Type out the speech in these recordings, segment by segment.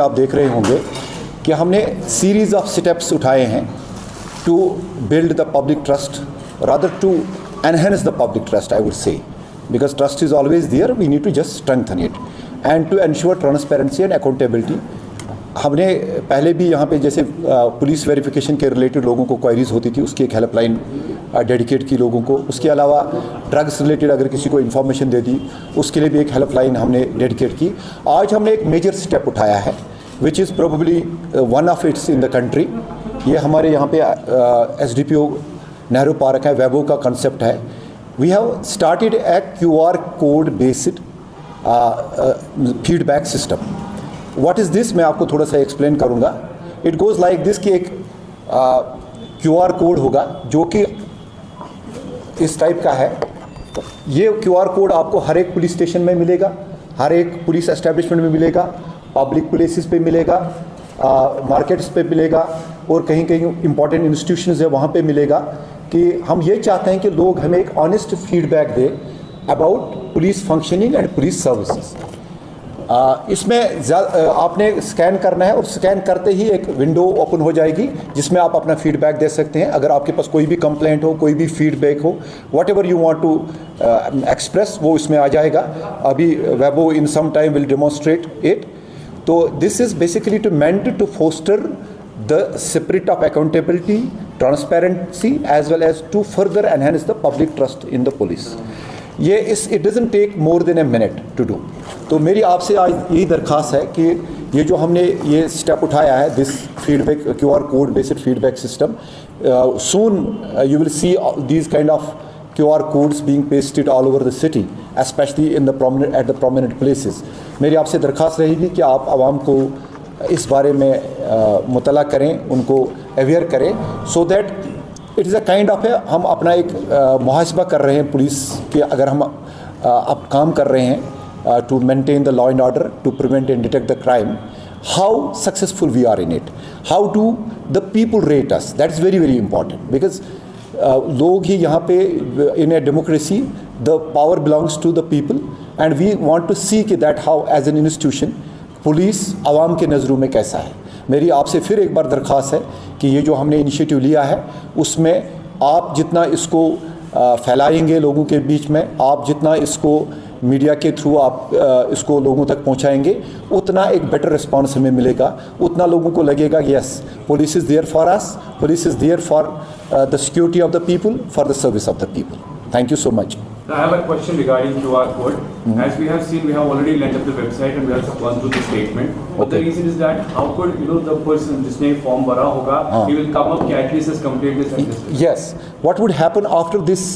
आप देख रहे होंगे कि हमने सीरीज ऑफ स्टेप्स उठाए हैं to build the public trust, rather to enhance the public trust I would say, because trust is always there, we need to just strengthen it and to ensure transparency and accountability. हमने पहले भी यहाँ पे जैसे police verification के related लोगों को queries होती थी, उसकी एक हेल्पलाइन डेडिकेट की लोगों को। उसके अलावा ड्रग्स रिलेटेड अगर किसी को इन्फॉर्मेशन दे दी, उसके लिए भी एक हेल्पलाइन हमने डेडिकेट की। आज हमने एक मेजर स्टेप उठाया है which is probably one of its in the country. ये हमारे यहाँ पे SDPO नेहरू पार्क है, वेबो का कंसेप्ट है। We have started a QR code based feedback system. What is this, मैं आपको थोड़ा सा एक्सप्लेन करूँगा। इट गोज़ लाइक दिस कि एक QR कोड होगा जो कि इस टाइप का है। ये QR कोड आपको हर एक पुलिस स्टेशन में मिलेगा, हर एक पुलिस एस्टेब्लिशमेंट में मिलेगा, पब्लिक प्लेसेस पे मिलेगा, मार्केट्स पे मिलेगा, और कहीं कहीं इंपॉर्टेंट इंस्टीट्यूशंस है वहाँ पे मिलेगा। कि हम ये चाहते हैं कि लोग हमें एक ऑनेस्ट फीडबैक दें about police functioning and police services. इसमें आपने स्कैन करना है और स्कैन करते ही एक विंडो ओपन हो जाएगी जिसमें आप अपना फीडबैक दे सकते हैं। अगर आपके पास कोई भी कंप्लेंट हो, कोई भी फीडबैक हो, whatever you want to express, वो इसमें आ जाएगा। अभी वेबो in some time will demonstrate it. तो this is basically to meant to foster the spirit of accountability, transparency as well as to further enhance the public trust in the police. ये it doesn't take more than a minute to do. तो मेरी आपसे आज यही दरख्वास्त है कि ये जो हमने ये स्टेप उठाया है, this feedback QR code based feedback system, soon you will see these kind of QR codes being pasted all over the city, especially in the prominent places. मेरी आपसे दरख्वास्त रहेगी कि आप आवाम को इस बारे में मुतला करें, उनको अवेयर करें, so that it is a kind of हम अपना एक मुहासबा कर रहे हैं पुलिस के। अगर हम अब काम कर रहे हैं to maintain the law and order, to prevent and detect the crime, how successful we are in it, how do the people rate us, that is very very important. Because लोग ही यहाँ पे in a democracy the power belongs to the people and we want to see कि that how as an institution police आवाम के नज़रों में कैसा है। मेरी आपसे फिर एक बार दरख्वास्त है कि ये जो हमने इनिशिएटिव लिया है उसमें आप जितना इसको फैलाएंगे लोगों के बीच में, आप जितना इसको मीडिया के थ्रू आप इसको लोगों तक पहुंचाएंगे, उतना एक बेटर रिस्पांस हमें मिलेगा। उतना लोगों को लगेगा yes, police is there for us, police is there for the security of the people, for the service of the people. Thank you so much. I have a question regarding QR code. As we have seen, we have already linked up the website and we have gone through the statement. But the reason is that how could the person जिसने form भरा होगा, he will come up कि at least his complaint is like this. Yes. What would happen after this?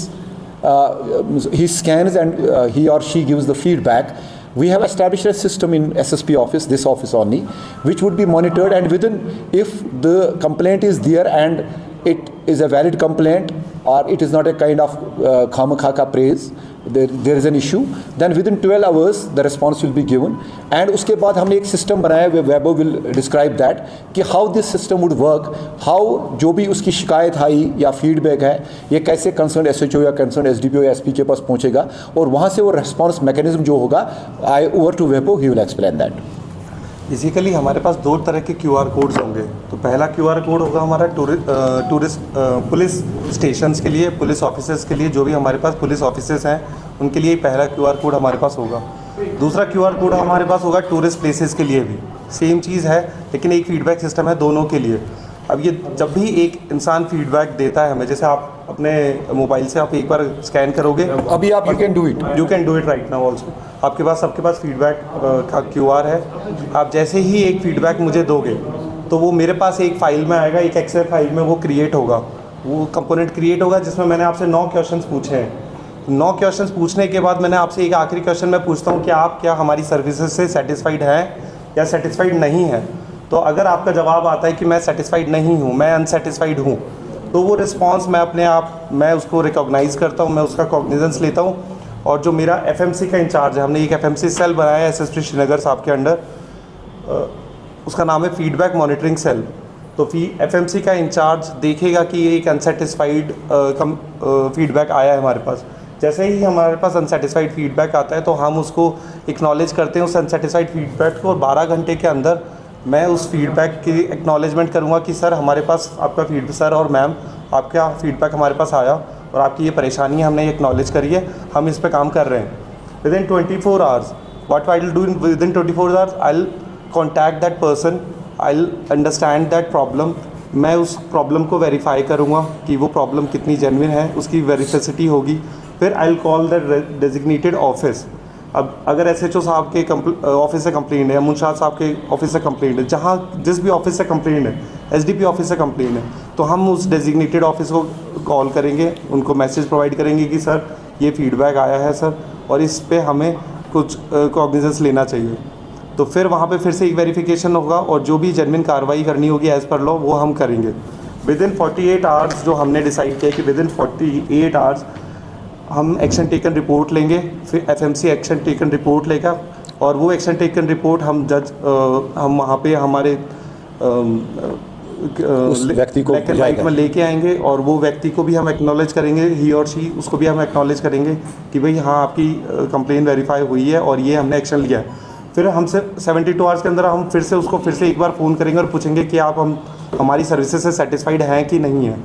He scans and he or she gives the feedback. We have established a system in SSP office, this office only, which would be monitored, and within, if the complaint is there and it is a valid complaint or it is not a kind of khamakha praise, there is an issue, then within 12 hours the response will be given. And उसके बाद हमने एक system बनाया है, Weibo will describe that कि how this system would work, how जो भी उसकी शिकायत आई या फीडबैक है ये कैसे कंसर्न SHO या कंसर्न SDPO या SP के पास पहुँचेगा, और वहाँ से वो रिस्पॉन्स मैकेनिज्म जो होगा, आई ओवर टू वेबो, he will explain that. Basically हमारे पास दो तरह के QR कोड्स होंगे। तो पहला QR कोड होगा हमारा टूरिस्ट पुलिस स्टेशंस के लिए, पुलिस ऑफिसर्स के लिए, जो भी हमारे पास पुलिस ऑफिसर्स हैं उनके लिए पहला QR कोड हमारे पास होगा। दूसरा QR कोड हमारे पास होगा टूरिस्ट प्लेसेस के लिए भी, सेम चीज़ है लेकिन एक फीडबैक सिस्टम है दोनों के लिए। अब ये जब भी एक इंसान फीडबैक देता है हमें, जैसे आप अपने मोबाइल से आप एक बार स्कैन करोगे, अभी आप you can do it right now also, आपके पास सबके पास फीडबैक का QR है। आप जैसे ही एक फीडबैक मुझे दोगे तो वो मेरे पास एक फ़ाइल में आएगा, एक एक्सेल फाइल में वो क्रिएट होगा, वो कंपोनेंट क्रिएट होगा जिसमें मैंने आपसे 9 क्वेश्चंस पूछे हैं। 9 क्वेश्चंस पूछने के बाद मैंने आपसे एक आखिरी क्वेश्चन में पूछता हूँ कि आप क्या हमारी सर्विसेज से सेटिस्फाइड हैं या सेटिस्फाइड नहीं हैं। तो अगर आपका जवाब आता है कि मैं सेटिस्फाइड नहीं हूँ, मैं अनसेटिस्फाइड हूँ, तो वो रिस्पॉन्स मैं अपने आप मैं उसको रिकॉग्नाइज़ करता हूँ, मैं उसका कॉग्निजेंस लेता हूँ। और जो मेरा FMC का इंचार्ज है, हमने एक FMC सेल बनाया है SSP श्रीनगर साहब के अंडर, उसका नाम है फीडबैक मॉनिटरिंग सेल। तो FMC का इंचार्ज देखेगा कि ये एक अनसेटिस्फाइड फीडबैक आया है हमारे पास। जैसे ही हमारे पास अनसेटिस्फाइड फीडबैक आता है तो हम उसको एक्नॉलेज करते हैं उस अनसेटिस्फाइड फीडबैक को, और 12 घंटे के अंदर मैं उस फीडबैक की एक्नॉलेजमेंट करूँगा कि सर हमारे पास आपका सर और मैम आपका फीडबैक हमारे पास आया और आपकी ये परेशानी है, हमने ये एक्नॉलेज करी है, हम इस पे काम कर रहे हैं। Within 24 hours what I will do within 24 hours I will contact that person, I will understand that problem. मैं उस प्रॉब्लम को वेरीफाई करूँगा कि वो प्रॉब्लम कितनी जेन्युइन है, उसकी वेरिफिसिटी होगी। फिर I will call the designated office. अब अगर SHO साहब के ऑफिस से कंप्लेंट है, मुंशाद साहब के ऑफिस से कंप्लेंट है, जहाँ जिस भी ऑफिस से कंप्लेंट है, SDP ऑफिस से कंप्लेंट है, तो हम उस डेजिग्नेटेड ऑफिस को कॉल करेंगे, उनको मैसेज प्रोवाइड करेंगे कि सर ये फीडबैक आया है सर, और इस पे हमें कुछ कॉग्निजेंस लेना चाहिए। तो फिर वहाँ पे फिर से एक वेरिफिकेशन होगा और जो भी जेन्युइन कार्रवाई करनी होगी एज़ पर लॉ वो हम करेंगे। विदिन 48 आवर्स जो हमने डिसाइड किया कि विदिन 48 आवर्स हम एक्शन टेकन रिपोर्ट लेंगे, फिर FMC एक्शन टेकन रिपोर्ट लेगा और वो एक्शन टेकन रिपोर्ट हम हम वहाँ पे हमारे उस व्यक्ति को लाइट में लेके आएंगे और वो व्यक्ति को भी हम एक्नॉलेज करेंगे, ही और शी, उसको भी हम एक्नॉलेज करेंगे कि भाई हाँ आपकी कंप्लेन वेरीफाई हुई है और ये हमने एक्शन लिया है। फिर हमसे 72 आवर्स के अंदर हम फिर से एक बार फ़ोन करेंगे और पूछेंगे कि आप हमारी सर्विसेज से सेटिस्फाइड हैं कि नहीं है।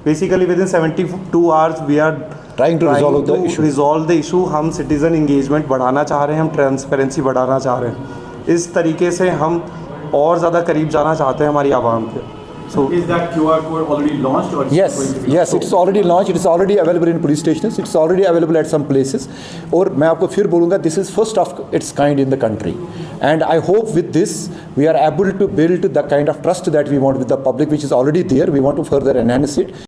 Basically within 72 hours we are trying to resolve the issue. हम सिटीज़न इंगेजमेंट बढ़ाना चाह रहे हैं, हम ट्रांसपेरेंसी बढ़ाना चाह रहे हैं। इस तरीके से हम और ज़्यादा करीब जाना चाहते हैं हमारी आवाम के। So is that QR code already launched or Yes, it's already launched. It's already available in police stations. It's already available at some places. और मैं आपको फिर बोलूँगा, this is first of its kind in the country. And I hope with this we are able to build the kind of trust that we want with the public, which is already there. We want to further enhance it.